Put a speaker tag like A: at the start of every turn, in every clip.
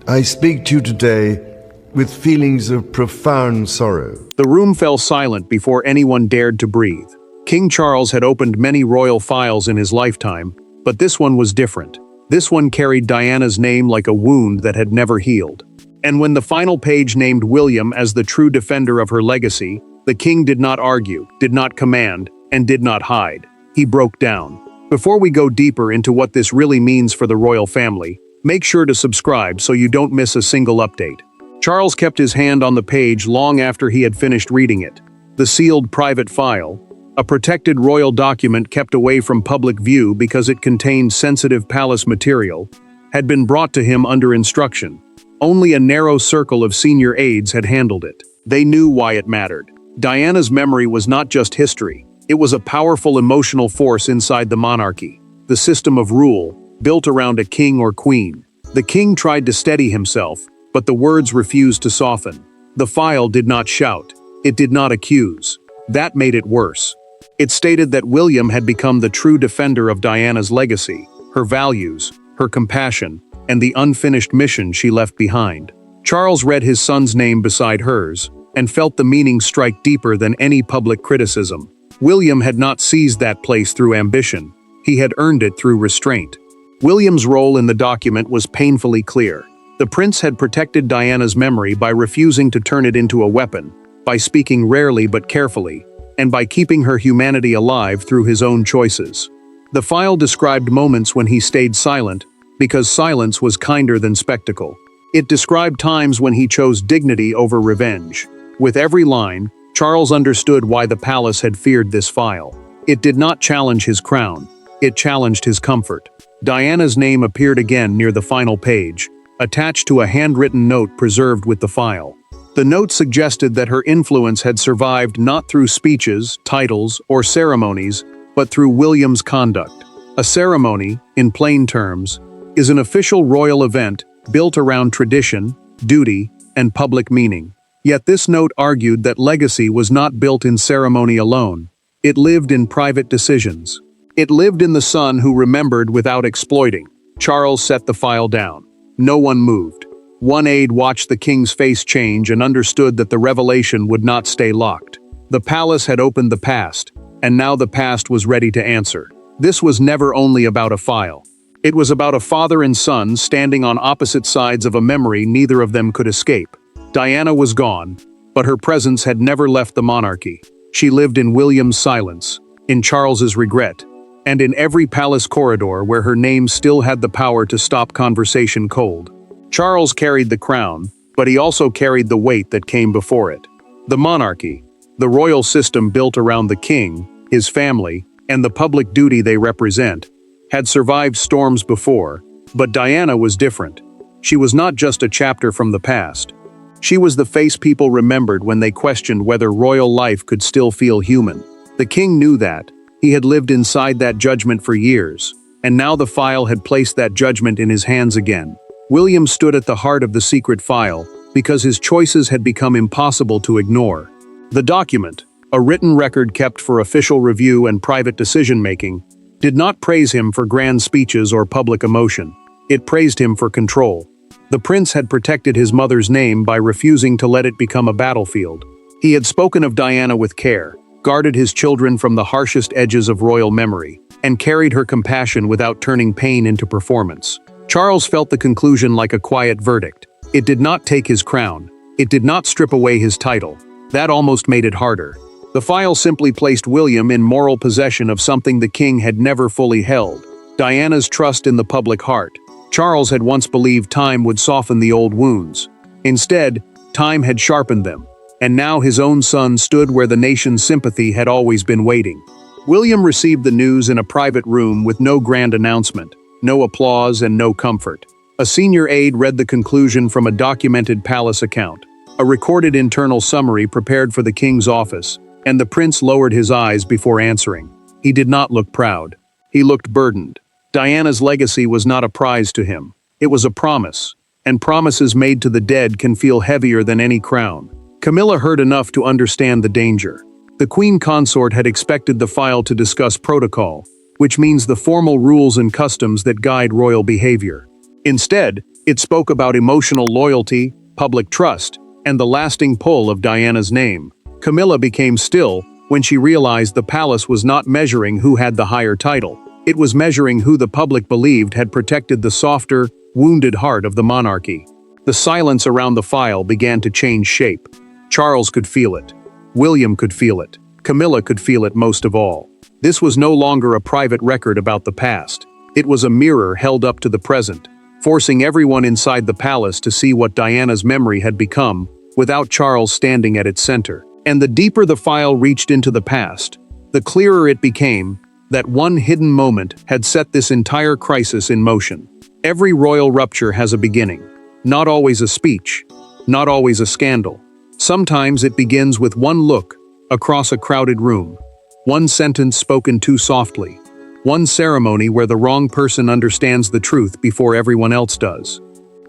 A: I speak to you today with feelings of profound sorrow.
B: The room fell silent before anyone dared to breathe. King Charles had opened many royal files in his lifetime, but this one was different. This one carried Diana's name like a wound that had never healed. And when the final page named William as the true defender of her legacy, the king did not argue, did not command, and did not hide. He broke down. Before we go deeper into what this really means for the royal family, make sure to subscribe so you don't miss a single update. Charles kept his hand on the page long after he had finished reading it. The sealed private file, a protected royal document kept away from public view because it contained sensitive palace material, had been brought to him under instruction. Only a narrow circle of senior aides had handled it. They knew why it mattered. Diana's memory was not just history. It was a powerful emotional force inside the monarchy, the system of rule, built around a king or queen. The king tried to steady himself, but the words refused to soften. The file did not shout. It did not accuse. That made it worse. It stated that William had become the true defender of Diana's legacy, her values, her compassion, and the unfinished mission she left behind. Charles read his son's name beside hers, and felt the meaning strike deeper than any public criticism. William had not seized that place through ambition. He had earned it through restraint. William's role in the document was painfully clear. The prince had protected Diana's memory by refusing to turn it into a weapon, by speaking rarely but carefully, and by keeping her humanity alive through his own choices. The file described moments when he stayed silent, because silence was kinder than spectacle. It described times when he chose dignity over revenge. With every line, Charles understood why the palace had feared this file. It did not challenge his crown. It challenged his comfort. Diana's name appeared again near the final page, attached to a handwritten note preserved with the file. The note suggested that her influence had survived not through speeches, titles, or ceremonies, but through William's conduct. A ceremony, in plain terms, is an official royal event built around tradition, duty, and public meaning. Yet this note argued that legacy was not built in ceremony alone. It lived in private decisions. It lived in the son who remembered without exploiting. Charles set the file down. No one moved. One aide watched the king's face change and understood that the revelation would not stay locked. The palace had opened the past, and now the past was ready to answer. This was never only about a file. It was about a father and son standing on opposite sides of a memory neither of them could escape. Diana was gone, but her presence had never left the monarchy. She lived in William's silence, in Charles's regret, and in every palace corridor where her name still had the power to stop conversation cold. Charles carried the crown, but he also carried the weight that came before it. The monarchy, the royal system built around the king, his family, and the public duty they represent, had survived storms before, but Diana was different. She was not just a chapter from the past. She was the face people remembered when they questioned whether royal life could still feel human. The king knew that. He had lived inside that judgment for years, and now the file had placed that judgment in his hands again. William stood at the heart of the secret file because his choices had become impossible to ignore. The document, a written record kept for official review and private decision-making, did not praise him for grand speeches or public emotion. It praised him for control. The prince had protected his mother's name by refusing to let it become a battlefield. He had spoken of Diana with care, guarded his children from the harshest edges of royal memory, and carried her compassion without turning pain into performance. Charles felt the conclusion like a quiet verdict. It did not take his crown. It did not strip away his title. That almost made it harder. The file simply placed William in moral possession of something the king had never fully held: Diana's trust in the public heart. Charles had once believed time would soften the old wounds. Instead, time had sharpened them, and now his own son stood where the nation's sympathy had always been waiting. William received the news in a private room with no grand announcement, no applause, and no comfort. A senior aide read the conclusion from a documented palace account, a recorded internal summary prepared for the king's office, and the prince lowered his eyes before answering. He did not look proud. He looked burdened. Diana's legacy was not a prize to him. It was a promise, and promises made to the dead can feel heavier than any crown. Camilla heard enough to understand the danger. The queen consort had expected the file to discuss protocol, which means the formal rules and customs that guide royal behavior. Instead, It spoke about emotional loyalty, public trust, and the lasting pull of Diana's name. Camilla became still when she realized the palace was not measuring who had the higher title. It was measuring who the public believed had protected the softer, wounded heart of the monarchy. The silence around the file began to change shape. Charles could feel it. William could feel it. Camilla could feel it most of all. This was no longer a private record about the past. It was a mirror held up to the present, forcing everyone inside the palace to see what Diana's memory had become, without Charles standing at its center. And the deeper the file reached into the past, the clearer it became that one hidden moment had set this entire crisis in motion. Every royal rupture has a beginning. Not always a speech, not always a scandal. Sometimes it begins with one look across a crowded room, one sentence spoken too softly, one ceremony where the wrong person understands the truth before everyone else does.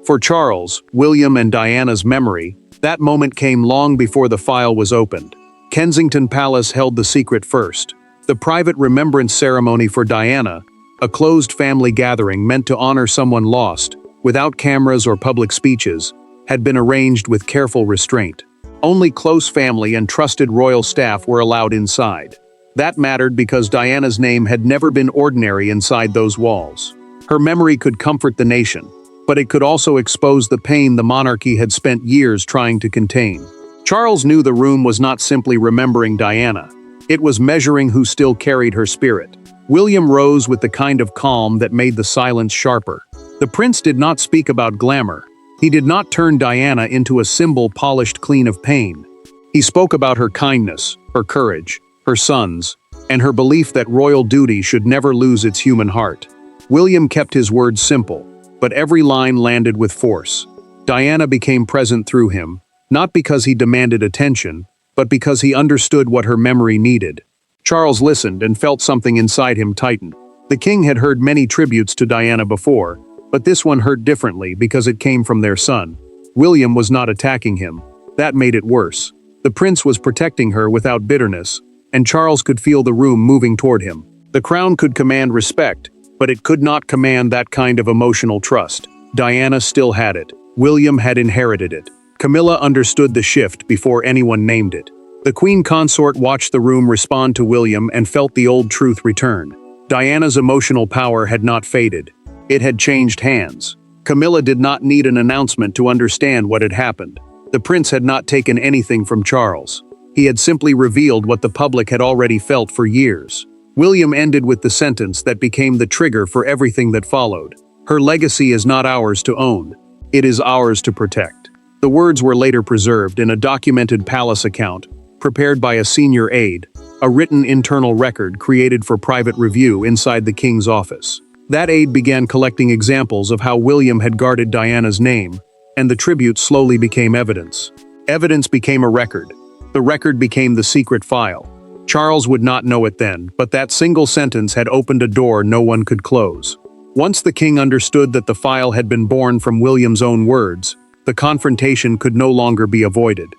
B: For Charles, William, and Diana's memory, that moment came long before the file was opened. Kensington Palace held the secret first. The private remembrance ceremony for Diana, a closed family gathering meant to honor someone lost, without cameras or public speeches, had been arranged with careful restraint. Only close family and trusted royal staff were allowed inside. That mattered because Diana's name had never been ordinary inside those walls. Her memory could comfort the nation, but it could also expose the pain the monarchy had spent years trying to contain. Charles knew the room was not simply remembering Diana. It was measuring who still carried her spirit. William rose with the kind of calm that made the silence sharper. The prince did not speak about glamour. He did not turn Diana into a symbol polished clean of pain. He spoke about her kindness, her courage, her sons, and her belief that royal duty should never lose its human heart. William kept his words simple, but every line landed with force. Diana became present through him, not because he demanded attention, but because he understood what her memory needed. Charles listened and felt something inside him tighten. The king had heard many tributes to Diana before, but this one hurt differently because it came from their son. William was not attacking him. That made it worse. The prince was protecting her without bitterness, and Charles could feel the room moving toward him. The crown could command respect, but it could not command that kind of emotional trust. Diana still had it. William had inherited it. Camilla understood the shift before anyone named it. The queen consort watched the room respond to William and felt the old truth return. Diana's emotional power had not faded. It had changed hands. Camilla did not need an announcement to understand what had happened. The prince had not taken anything from Charles. He had simply revealed what the public had already felt for years. William ended with the sentence that became the trigger for everything that followed. Her legacy is not ours to own. It is ours to protect. The words were later preserved in a documented palace account, prepared by a senior aide, a written internal record created for private review inside the king's office. That aide began collecting examples of how William had guarded Diana's name, and the tribute slowly became evidence. Evidence became a record. The record became the secret file. Charles would not know it then, but that single sentence had opened a door no one could close. Once the king understood that the file had been born from William's own words, the confrontation could no longer be avoided.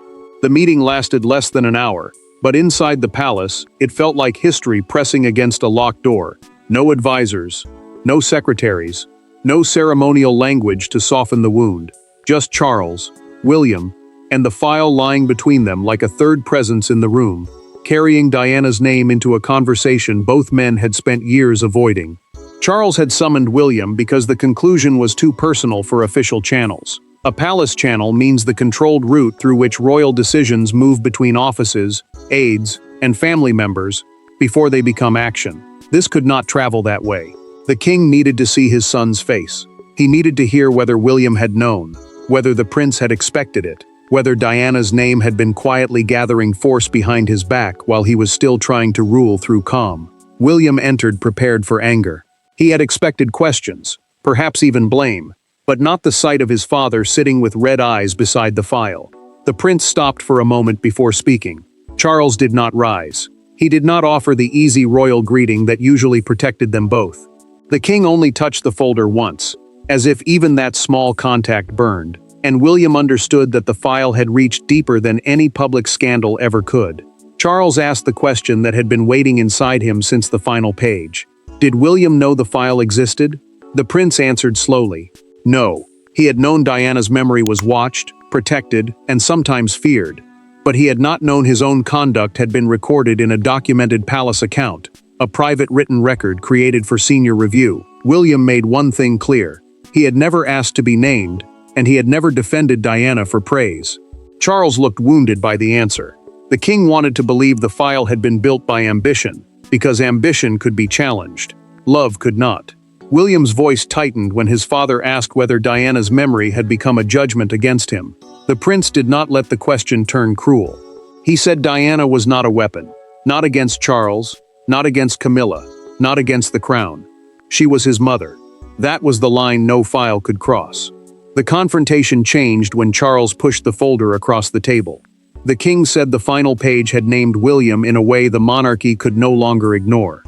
B: The meeting lasted less than an hour, but inside the palace, it felt like history pressing against a locked door. No advisors, no secretaries, no ceremonial language to soften the wound. Just Charles, William, and the file lying between them like a third presence in the room, carrying Diana's name into a conversation both men had spent years avoiding. Charles had summoned William because the conclusion was too personal for official channels. A palace channel means the controlled route through which royal decisions move between offices, aides, and family members before they become action. This could not travel that way. The king needed to see his son's face. He needed to hear whether William had known, whether the prince had expected it, whether Diana's name had been quietly gathering force behind his back while he was still trying to rule through calm. William entered prepared for anger. He had expected questions, perhaps even blame, but not the sight of his father sitting with red eyes beside the file. The prince stopped for a moment before speaking. Charles did not rise. He did not offer the easy royal greeting that usually protected them both. The king only touched the folder once, as if even that small contact burned, and William understood that the file had reached deeper than any public scandal ever could. Charles asked the question that had been waiting inside him since the final page. Did William know the file existed? The prince answered slowly. No. He had known Diana's memory was watched, protected, and sometimes feared. But he had not known his own conduct had been recorded in a documented palace account, a private written record created for senior review. William made one thing clear. He had never asked to be named, and he had never defended Diana for praise. Charles looked wounded by the answer. The king wanted to believe the file had been built by ambition, because ambition could be challenged. Love could not. William's voice tightened when his father asked whether Diana's memory had become a judgment against him. The prince did not let the question turn cruel. He said Diana was not a weapon, not against Charles, not against Camilla, not against the crown. She was his mother. That was the line no file could cross. The confrontation changed when Charles pushed the folder across the table. The king said the final page had named William in a way the monarchy could no longer ignore.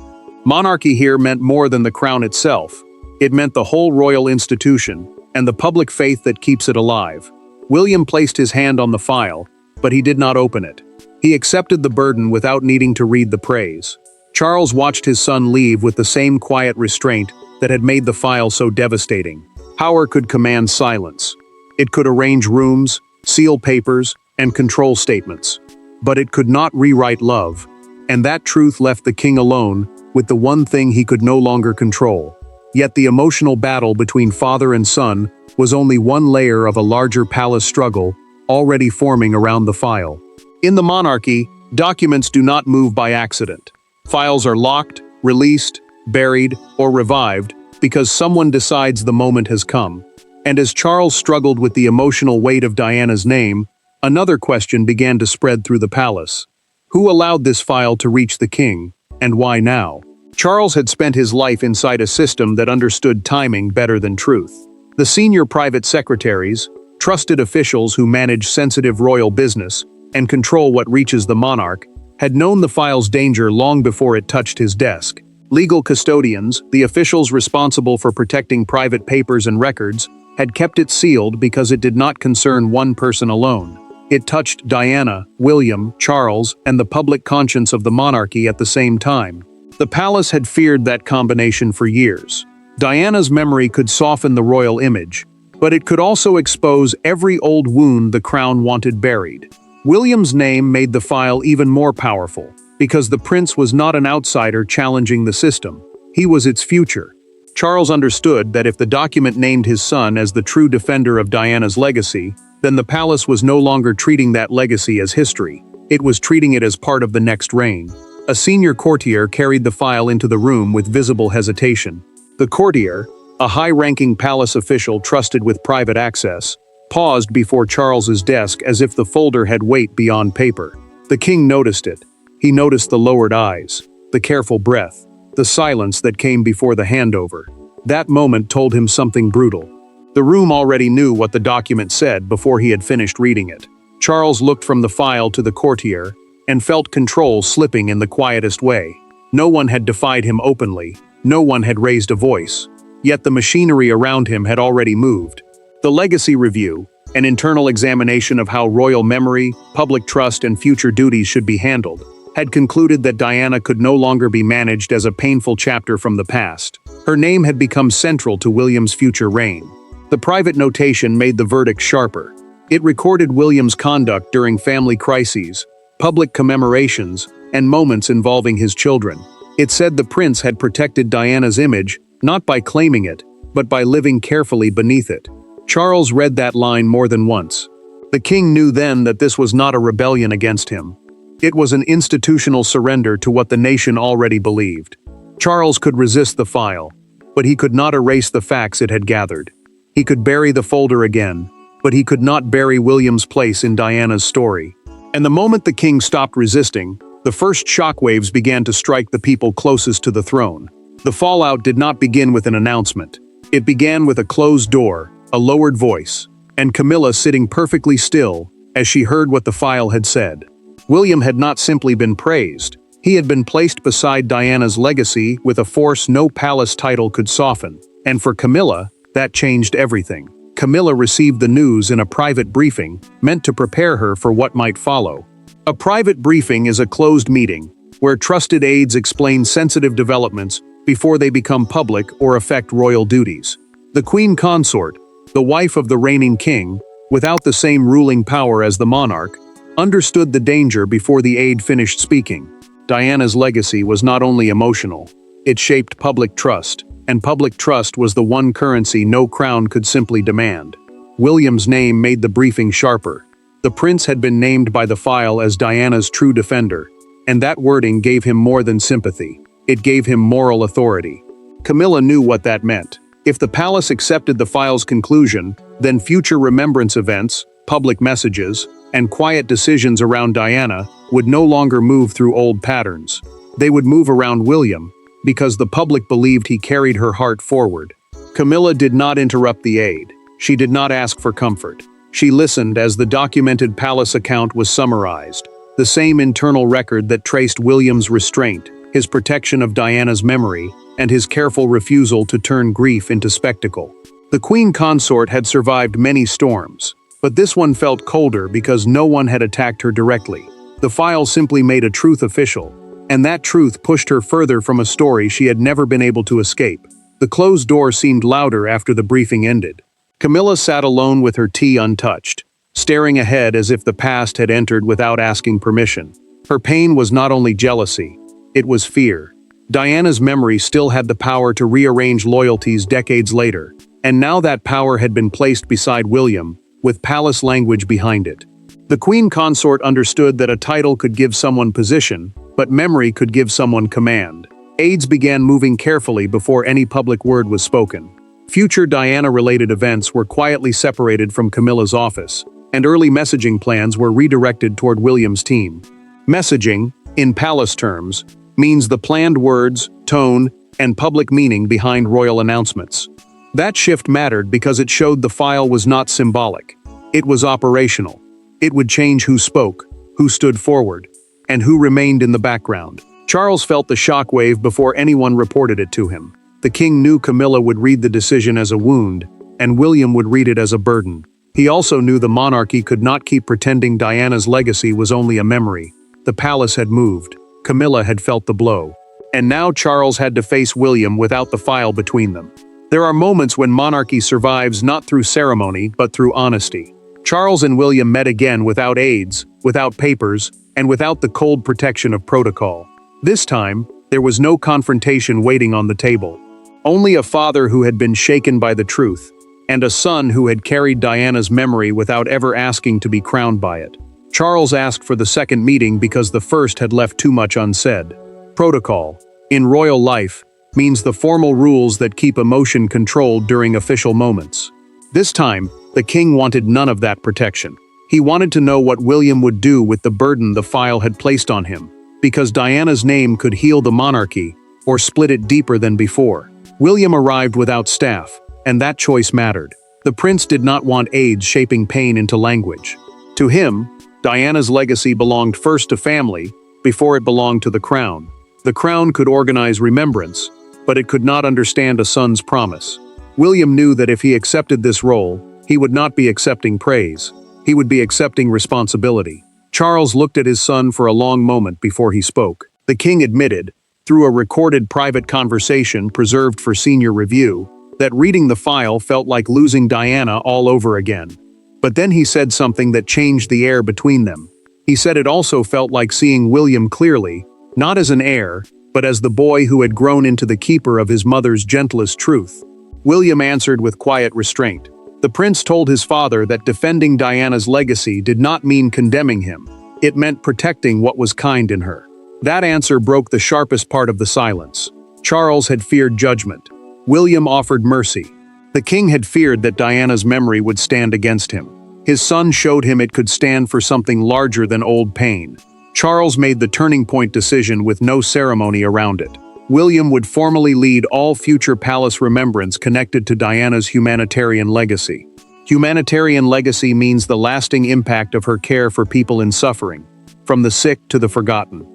B: Monarchy here meant more than the crown itself. It meant the whole royal institution, and the public faith that keeps it alive. William placed his hand on the file, but he did not open it. He accepted the burden without needing to read the praise. Charles watched his son leave with the same quiet restraint that had made the file so devastating. Power could command silence. It could arrange rooms, seal papers, and control statements. But it could not rewrite love. And that truth left the king alone with the one thing he could no longer control. Yet the emotional battle between father and son was only one layer of a larger palace struggle already forming around the file. In the monarchy, documents do not move by accident. Files are locked, released, buried, or revived because someone decides the moment has come. And as Charles struggled with the emotional weight of Diana's name, another question began to spread through the palace. Who allowed this file to reach the king, and why now? Charles had spent his life inside a system that understood timing better than truth. The senior private secretaries, trusted officials who manage sensitive royal business and control what reaches the monarch, had known the file's danger long before it touched his desk. Legal custodians, the officials responsible for protecting private papers and records, had kept it sealed because it did not concern one person alone. It touched Diana, William, Charles, and the public conscience of the monarchy at the same time. The palace had feared that combination for years. Diana's memory could soften the royal image, but it could also expose every old wound the crown wanted buried. William's name made the file even more powerful, because the prince was not an outsider challenging the system. He was its future. Charles understood that if the document named his son as the true defender of Diana's legacy, then the palace was no longer treating that legacy as history. It was treating it as part of the next reign. A senior courtier carried the file into the room with visible hesitation. The courtier, a high-ranking palace official trusted with private access, paused before Charles's desk as if the folder had weight beyond paper. The king noticed it. He noticed the lowered eyes, the careful breath, the silence that came before the handover. That moment told him something brutal. The room already knew what the document said before he had finished reading it. Charles looked from the file to the courtier and felt control slipping in the quietest way. No one had defied him openly. No one had raised a voice. Yet the machinery around him had already moved. The legacy review, an internal examination of how royal memory, public trust, and future duties should be handled, had concluded that Diana could no longer be managed as a painful chapter from the past. Her name had become central to William's future reign. The private notation made the verdict sharper. It recorded William's conduct during family crises, public commemorations, and moments involving his children. It said the prince had protected Diana's image, not by claiming it, but by living carefully beneath it. Charles read that line more than once. The king knew then that this was not a rebellion against him. It was an institutional surrender to what the nation already believed. Charles could resist the file, but he could not erase the facts it had gathered. He could bury the folder again, but he could not bury William's place in Diana's story. And the moment the king stopped resisting, the first shockwaves began to strike the people closest to the throne. The fallout did not begin with an announcement. It began with a closed door, a lowered voice, and Camilla sitting perfectly still as she heard what the file had said. William had not simply been praised. He had been placed beside Diana's legacy with a force no palace title could soften. And for Camilla, that changed everything. Camilla received the news in a private briefing, meant to prepare her for what might follow. A private briefing is a closed meeting, where trusted aides explain sensitive developments before they become public or affect royal duties. The queen consort, the wife of the reigning king, without the same ruling power as the monarch, understood the danger before the aide finished speaking. Diana's legacy was not only emotional, it shaped public trust, and public trust was the one currency no crown could simply demand. William's name made the briefing sharper. The prince had been named by the file as Diana's true defender, and that wording gave him more than sympathy. It gave him moral authority. Camilla knew what that meant. If the palace accepted the file's conclusion, then future remembrance events, public messages, and quiet decisions around Diana would no longer move through old patterns. They would move around William, because the public believed he carried her heart forward. Camilla did not interrupt the aide. She did not ask for comfort. She listened as the documented palace account was summarized. The same internal record that traced William's restraint, his protection of Diana's memory, and his careful refusal to turn grief into spectacle. The queen consort had survived many storms, but this one felt colder because no one had attacked her directly. The file simply made a truth official, and that truth pushed her further from a story she had never been able to escape. The closed door seemed louder after the briefing ended. Camilla sat alone with her tea untouched, staring ahead as if the past had entered without asking permission. Her pain was not only jealousy, it was fear. Diana's memory still had the power to rearrange loyalties decades later, and now that power had been placed beside William, with palace language behind it. The queen consort understood that a title could give someone position, but memory could give someone command. Aides began moving carefully before any public word was spoken. Future Diana-related events were quietly separated from Camilla's office, and early messaging plans were redirected toward William's team. Messaging, in palace terms, means the planned words, tone, and public meaning behind royal announcements. That shift mattered because it showed the file was not symbolic. It was operational. It would change who spoke, who stood forward, and who remained in the background. Charles felt the shockwave before anyone reported it to him. The king knew Camilla would read the decision as a wound, and William would read it as a burden. He also knew the monarchy could not keep pretending Diana's legacy was only a memory. The palace had moved. Camilla had felt the blow. And now Charles had to face William without the file between them. There are moments when monarchy survives not through ceremony, but through honesty. Charles and William met again without aides, without papers, and without the cold protection of protocol. This time, there was no confrontation waiting on the table. Only a father who had been shaken by the truth, and a son who had carried Diana's memory without ever asking to be crowned by it. Charles asked for the second meeting because the first had left too much unsaid. Protocol, in royal life, means the formal rules that keep emotion controlled during official moments. This time, the king wanted none of that protection. He wanted to know what William would do with the burden the file had placed on him, because Diana's name could heal the monarchy or split it deeper than before. William arrived without staff, and that choice mattered. The prince did not want aides shaping pain into language. To him, Diana's legacy belonged first to family, before it belonged to the crown. The crown could organize remembrance, but it could not understand a son's promise. William knew that if he accepted this role, he would not be accepting praise. He would be accepting responsibility. Charles looked at his son for a long moment before he spoke. The king admitted, through a recorded private conversation preserved for senior review, that reading the file felt like losing Diana all over again. But then he said something that changed the air between them. He said it also felt like seeing William clearly, not as an heir, but as the boy who had grown into the keeper of his mother's gentlest truth. William answered with quiet restraint. The prince told his father that defending Diana's legacy did not mean condemning him. It meant protecting what was kind in her. That answer broke the sharpest part of the silence. Charles had feared judgment. William offered mercy. The king had feared that Diana's memory would stand against him. His son showed him it could stand for something larger than old pain. Charles made the turning point decision with no ceremony around it. William would formally lead all future palace remembrance connected to Diana's humanitarian legacy. Humanitarian legacy means the lasting impact of her care for people in suffering, from the sick to the forgotten.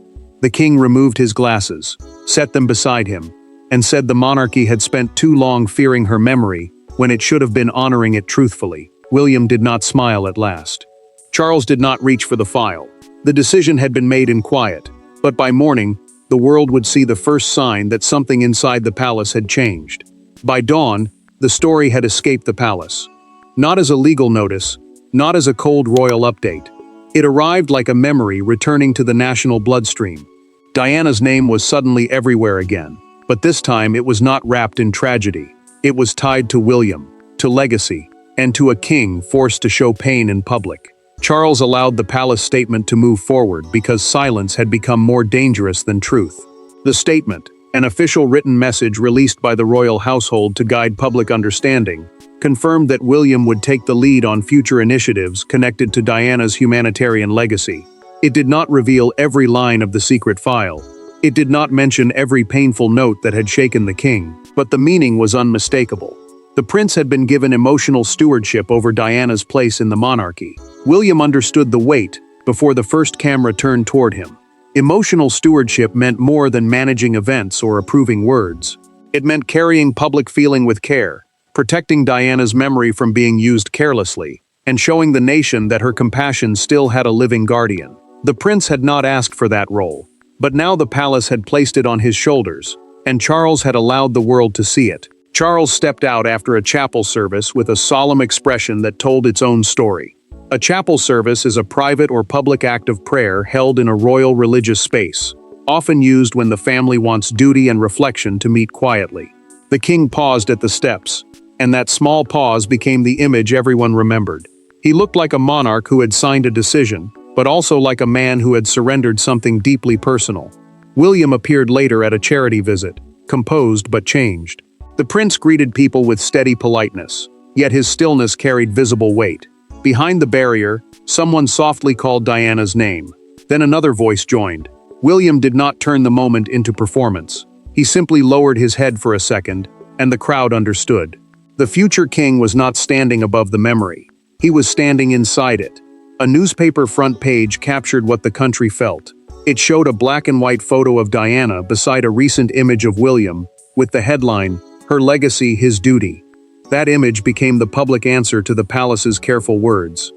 B: The king removed his glasses, set them beside him, and said the monarchy had spent too long fearing her memory when it should have been honoring it truthfully. William did not smile at last. Charles did not reach for the file. The decision had been made in quiet, but by morning, the world would see the first sign that something inside the palace had changed. By dawn, the story had escaped the palace. Not as a legal notice, not as a cold royal update. It arrived like a memory returning to the national bloodstream. Diana's name was suddenly everywhere again, but this time it was not wrapped in tragedy. It was tied to William, to legacy, and to a king forced to show pain in public. Charles allowed the palace statement to move forward because silence had become more dangerous than truth. The statement, an official written message released by the royal household to guide public understanding, confirmed that William would take the lead on future initiatives connected to Diana's humanitarian legacy. It did not reveal every line of the secret file. It did not mention every painful note that had shaken the king, but the meaning was unmistakable. The prince had been given emotional stewardship over Diana's place in the monarchy. William understood the weight before the first camera turned toward him. Emotional stewardship meant more than managing events or approving words. It meant carrying public feeling with care, protecting Diana's memory from being used carelessly, and showing the nation that her compassion still had a living guardian. The prince had not asked for that role, but now the palace had placed it on his shoulders, and Charles had allowed the world to see it. Charles stepped out after a chapel service with a solemn expression that told its own story. A chapel service is a private or public act of prayer held in a royal religious space, often used when the family wants duty and reflection to meet quietly. The king paused at the steps, and that small pause became the image everyone remembered. He looked like a monarch who had signed a decision, but also like a man who had surrendered something deeply personal. William appeared later at a charity visit, composed but changed. The prince greeted people with steady politeness, yet his stillness carried visible weight. Behind the barrier, someone softly called Diana's name. Then another voice joined. William did not turn the moment into performance. He simply lowered his head for a second, and the crowd understood. The future king was not standing above the memory. He was standing inside it. A newspaper front page captured what the country felt. It showed a black and white photo of Diana beside a recent image of William, with the headline, "Her legacy, his duty." That image became the public answer to the palace's careful words.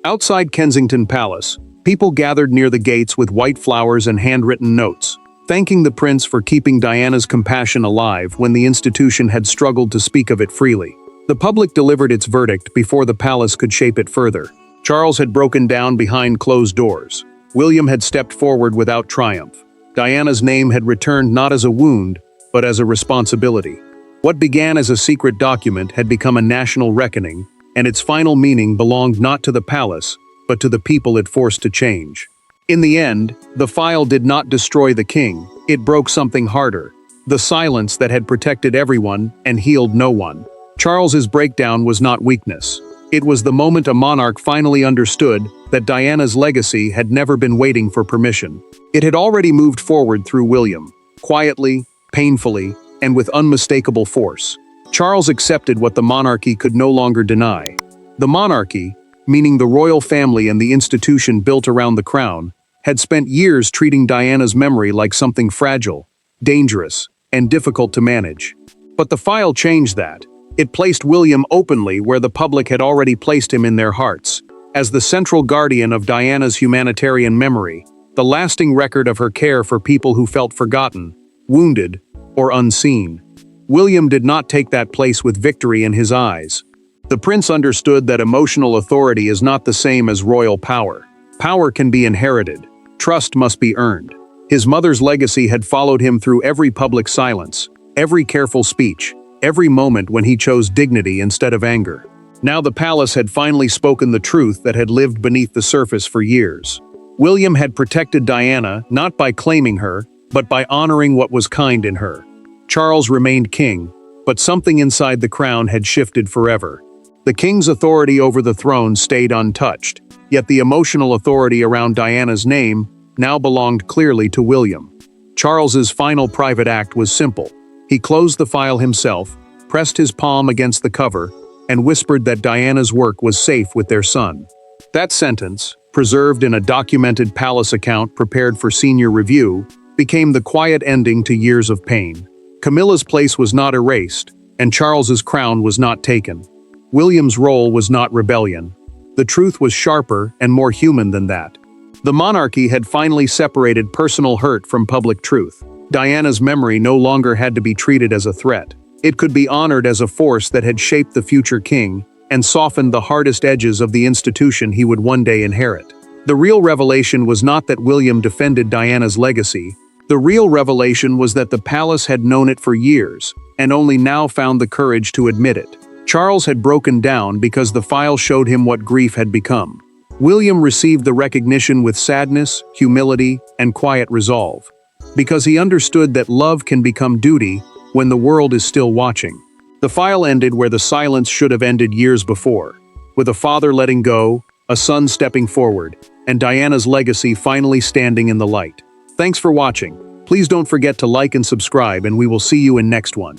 B: Outside Kensington Palace, people gathered near the gates with white flowers and handwritten notes, thanking the prince for keeping Diana's compassion alive when the institution had struggled to speak of it freely. The public delivered its verdict before the palace could shape it further. Charles had broken down behind closed doors. William had stepped forward without triumph. Diana's name had returned not as a wound, but as a responsibility. What began as a secret document had become a national reckoning, and its final meaning belonged not to the palace, but to the people it forced to change. In the end, the file did not destroy the king, it broke something harder, the silence that had protected everyone and healed no one. Charles's breakdown was not weakness. It was the moment a monarch finally understood that Diana's legacy had never been waiting for permission. It had already moved forward through William, quietly, painfully, and with unmistakable force. Charles accepted what the monarchy could no longer deny. The monarchy, meaning the royal family and the institution built around the crown, had spent years treating Diana's memory like something fragile, dangerous, and difficult to manage. But the file changed that. It placed William openly where the public had already placed him in their hearts, as the central guardian of Diana's humanitarian memory, the lasting record of her care for people who felt forgotten, wounded, or unseen. William did not take that place with victory in his eyes. The prince understood that emotional authority is not the same as royal power. Power can be inherited. Trust must be earned. His mother's legacy had followed him through every public silence, every careful speech, every moment when he chose dignity instead of anger. Now the palace had finally spoken the truth that had lived beneath the surface for years. William had protected Diana not by claiming her, but by honoring what was kind in her. Charles remained king, but something inside the crown had shifted forever. The king's authority over the throne stayed untouched, yet the emotional authority around Diana's name now belonged clearly to William. Charles's final private act was simple. He closed the file himself, pressed his palm against the cover, and whispered that Diana's work was safe with their son. That sentence, preserved in a documented palace account prepared for senior review, became the quiet ending to years of pain. Camilla's place was not erased, and Charles's crown was not taken. William's role was not rebellion. The truth was sharper and more human than that. The monarchy had finally separated personal hurt from public truth. Diana's memory no longer had to be treated as a threat. It could be honored as a force that had shaped the future king, and softened the hardest edges of the institution he would one day inherit. The real revelation was not that William defended Diana's legacy. The real revelation was that the palace had known it for years, and only now found the courage to admit it. Charles had broken down because the file showed him what grief had become. William received the recognition with sadness, humility, and quiet resolve, because he understood that love can become duty when the world is still watching. The file ended where the silence should have ended years before, with a father letting go, a son stepping forward, and Diana's legacy finally standing in the light. Thanks for watching. Please don't forget to like and subscribe, and we will see you in next one.